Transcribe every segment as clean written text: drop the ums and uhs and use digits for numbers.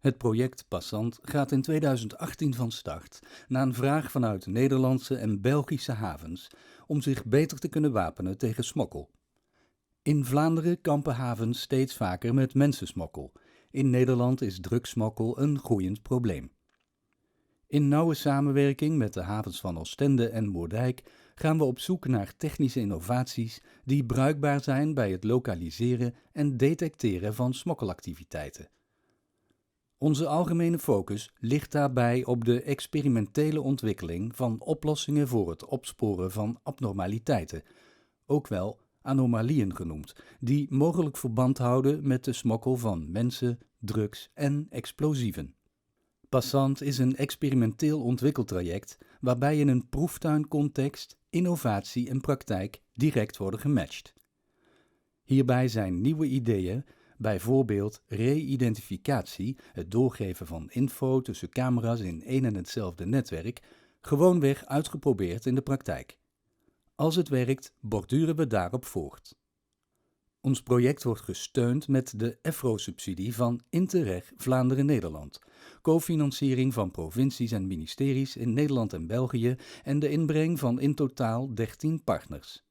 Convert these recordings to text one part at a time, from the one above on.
Het project Passant gaat in 2018 van start na een vraag vanuit Nederlandse en Belgische havens om zich beter te kunnen wapenen tegen smokkel. In Vlaanderen kampen havens steeds vaker met mensensmokkel. In Nederland is drugssmokkel een groeiend probleem. In nauwe samenwerking met de havens van Oostende en Moerdijk gaan we op zoek naar technische innovaties die bruikbaar zijn bij het lokaliseren en detecteren van smokkelactiviteiten. Onze algemene focus ligt daarbij op de experimentele ontwikkeling van oplossingen voor het opsporen van abnormaliteiten, ook wel anomalieën genoemd, die mogelijk verband houden met de smokkel van mensen, drugs en explosieven. Passant is een experimenteel ontwikkeltraject waarbij in een proeftuincontext innovatie en praktijk direct worden gematcht. Hierbij zijn nieuwe ideeën, bijvoorbeeld re-identificatie, het doorgeven van info tussen camera's in één en hetzelfde netwerk, gewoonweg uitgeprobeerd in de praktijk. Als het werkt, borduren we daarop voort. Ons project wordt gesteund met de EFRO-subsidie van Interreg Vlaanderen-Nederland, cofinanciering van provincies en ministeries in Nederland en België en de inbreng van in totaal 13 partners.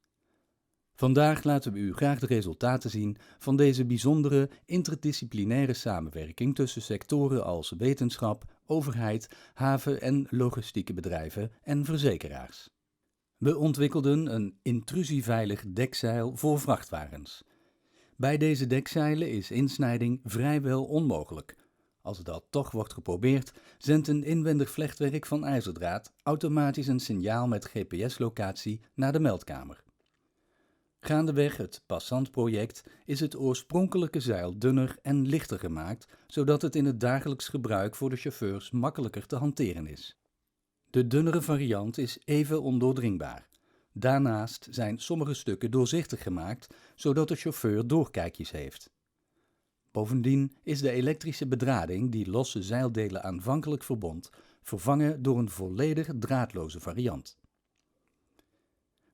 Vandaag laten we u graag de resultaten zien van deze bijzondere interdisciplinaire samenwerking tussen sectoren als wetenschap, overheid, haven- en logistieke bedrijven en verzekeraars. We ontwikkelden een intrusieveilig dekzeil voor vrachtwagens. Bij deze dekzeilen is insnijding vrijwel onmogelijk. Als dat toch wordt geprobeerd, zendt een inwendig vlechtwerk van ijzerdraad automatisch een signaal met GPS-locatie naar de meldkamer. Gaandeweg het Passant-project is het oorspronkelijke zeil dunner en lichter gemaakt, zodat het in het dagelijks gebruik voor de chauffeurs makkelijker te hanteren is. De dunnere variant is even ondoordringbaar. Daarnaast zijn sommige stukken doorzichtig gemaakt, zodat de chauffeur doorkijkjes heeft. Bovendien is de elektrische bedrading die losse zeildelen aanvankelijk verbond, vervangen door een volledig draadloze variant.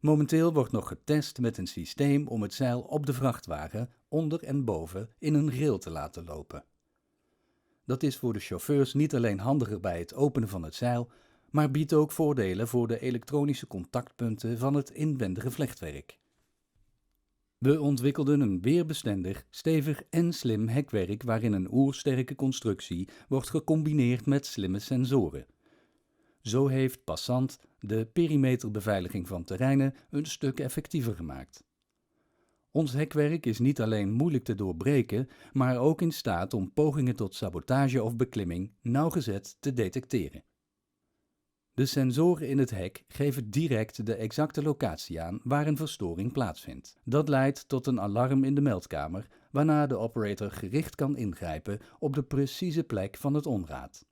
Momenteel wordt nog getest met een systeem om het zeil op de vrachtwagen onder en boven in een rail te laten lopen. Dat is voor de chauffeurs niet alleen handiger bij het openen van het zeil, maar biedt ook voordelen voor de elektronische contactpunten van het inwendige vlechtwerk. We ontwikkelden een weerbestendig, stevig en slim hekwerk waarin een oersterke constructie wordt gecombineerd met slimme sensoren. Zo heeft Passant de perimeterbeveiliging van terreinen een stuk effectiever gemaakt. Ons hekwerk is niet alleen moeilijk te doorbreken, maar ook in staat om pogingen tot sabotage of beklimming nauwgezet te detecteren. De sensoren in het hek geven direct de exacte locatie aan waar een verstoring plaatsvindt. Dat leidt tot een alarm in de meldkamer, waarna de operator gericht kan ingrijpen op de precieze plek van het onraad.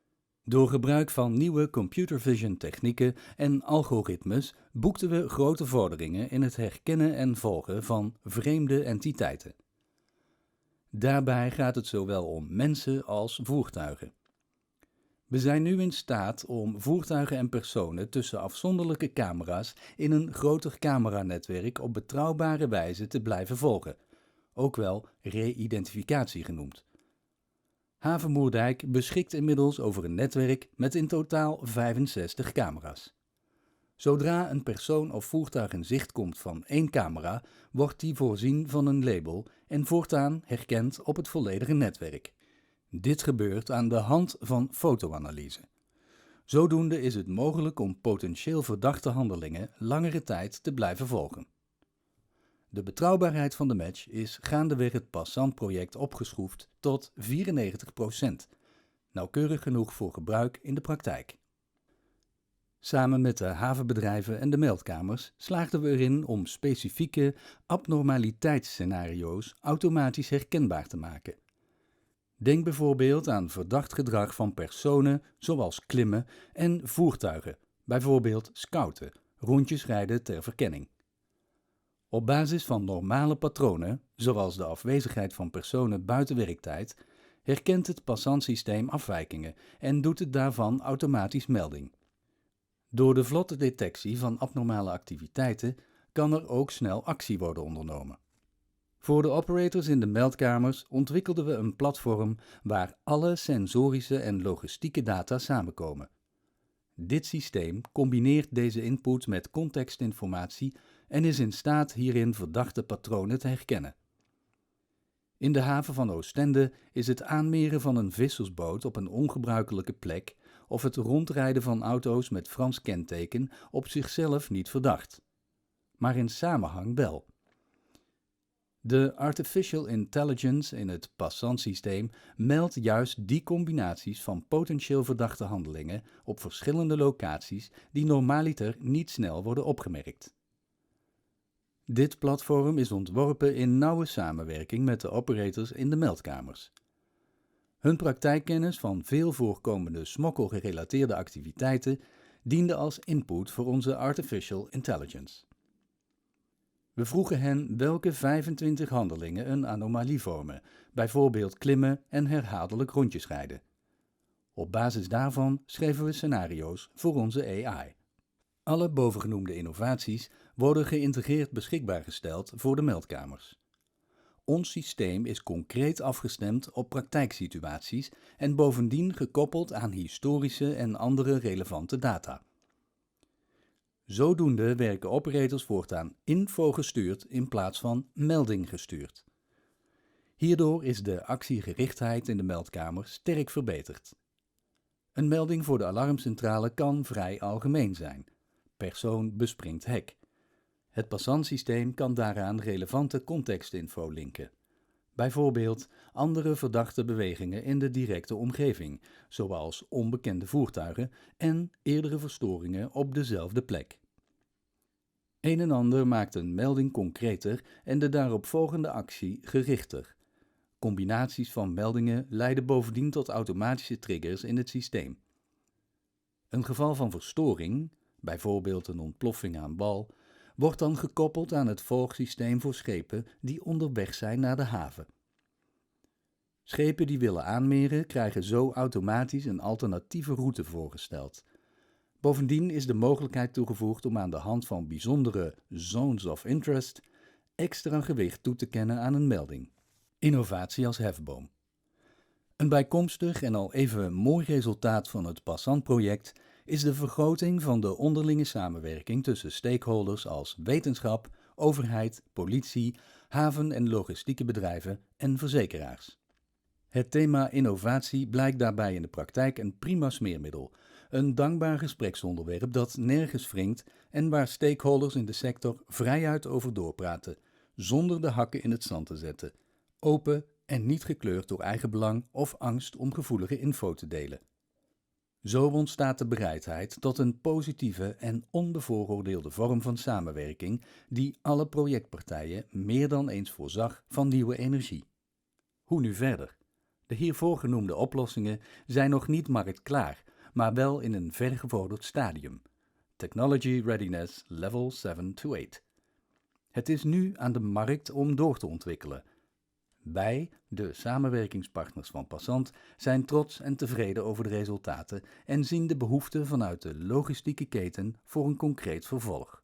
Door gebruik van nieuwe computer vision technieken en algoritmes boekten we grote vorderingen in het herkennen en volgen van vreemde entiteiten. Daarbij gaat het zowel om mensen als voertuigen. We zijn nu in staat om voertuigen en personen tussen afzonderlijke camera's in een groter cameranetwerk op betrouwbare wijze te blijven volgen, ook wel re-identificatie genoemd. Haven Moerdijk beschikt inmiddels over een netwerk met in totaal 65 camera's. Zodra een persoon of voertuig in zicht komt van één camera, wordt die voorzien van een label en voortaan herkend op het volledige netwerk. Dit gebeurt aan de hand van fotoanalyse. Zodoende is het mogelijk om potentieel verdachte handelingen langere tijd te blijven volgen. De betrouwbaarheid van de match is gaandeweg het Passant-project opgeschroefd tot 94%, nauwkeurig genoeg voor gebruik in de praktijk. Samen met de havenbedrijven en de meldkamers slaagden we erin om specifieke abnormaliteitsscenario's automatisch herkenbaar te maken. Denk bijvoorbeeld aan verdacht gedrag van personen, zoals klimmen, en voertuigen, bijvoorbeeld scouten, rondjes rijden ter verkenning. Op basis van normale patronen, zoals de afwezigheid van personen buiten werktijd, herkent het Passant-systeem afwijkingen en doet het daarvan automatisch melding. Door de vlotte detectie van abnormale activiteiten kan er ook snel actie worden ondernomen. Voor de operators in de meldkamers ontwikkelden we een platform waar alle sensorische en logistieke data samenkomen. Dit systeem combineert deze input met contextinformatie en is in staat hierin verdachte patronen te herkennen. In de haven van Oostende is het aanmeren van een vissersboot op een ongebruikelijke plek of het rondrijden van auto's met Frans kenteken op zichzelf niet verdacht, maar in samenhang wel. De artificial intelligence in het Passant-systeem meldt juist die combinaties van potentieel verdachte handelingen op verschillende locaties die normaliter niet snel worden opgemerkt. Dit platform is ontworpen in nauwe samenwerking met de operators in de meldkamers. Hun praktijkkennis van veel voorkomende smokkelgerelateerde activiteiten diende als input voor onze artificial intelligence. We vroegen hen welke 25 handelingen een anomalie vormen, bijvoorbeeld klimmen en herhaaldelijk rondjes rijden. Op basis daarvan schreven we scenario's voor onze AI. Alle bovengenoemde innovaties worden geïntegreerd beschikbaar gesteld voor de meldkamers. Ons systeem is concreet afgestemd op praktijksituaties en bovendien gekoppeld aan historische en andere relevante data. Zodoende werken operators voortaan info-gestuurd in plaats van melding gestuurd. Hierdoor is de actiegerichtheid in de meldkamer sterk verbeterd. Een melding voor de alarmcentrale kan vrij algemeen zijn. Persoon bespringt hek. Het Passant-systeem kan daaraan relevante contextinfo linken. Bijvoorbeeld andere verdachte bewegingen in de directe omgeving, zoals onbekende voertuigen en eerdere verstoringen op dezelfde plek. Een en ander maakt een melding concreter en de daaropvolgende actie gerichter. Combinaties van meldingen leiden bovendien tot automatische triggers in het systeem. Een geval van verstoring, bijvoorbeeld een ontploffing aan wal, wordt dan gekoppeld aan het volgsysteem voor schepen die onderweg zijn naar de haven. Schepen die willen aanmeren krijgen zo automatisch een alternatieve route voorgesteld. Bovendien is de mogelijkheid toegevoegd om aan de hand van bijzondere zones of interest extra gewicht toe te kennen aan een melding. Innovatie als hefboom. Een bijkomstig en al even mooi resultaat van het Passant-project is de vergroting van de onderlinge samenwerking tussen stakeholders als wetenschap, overheid, politie, haven- en logistieke bedrijven en verzekeraars. Het thema innovatie blijkt daarbij in de praktijk een prima smeermiddel, een dankbaar gespreksonderwerp dat nergens wringt en waar stakeholders in de sector vrijuit over doorpraten, zonder de hakken in het zand te zetten, open en niet gekleurd door eigenbelang of angst om gevoelige info te delen. Zo ontstaat de bereidheid tot een positieve en onbevooroordeelde vorm van samenwerking die alle projectpartijen meer dan eens voorzag van nieuwe energie. Hoe nu verder? De hiervoor genoemde oplossingen zijn nog niet marktklaar, maar wel in een vergevorderd stadium. Technology Readiness Level 7 to 8. Het is nu aan de markt om door te ontwikkelen. Wij, de samenwerkingspartners van Passant, zijn trots en tevreden over de resultaten en zien de behoefte vanuit de logistieke keten voor een concreet vervolg.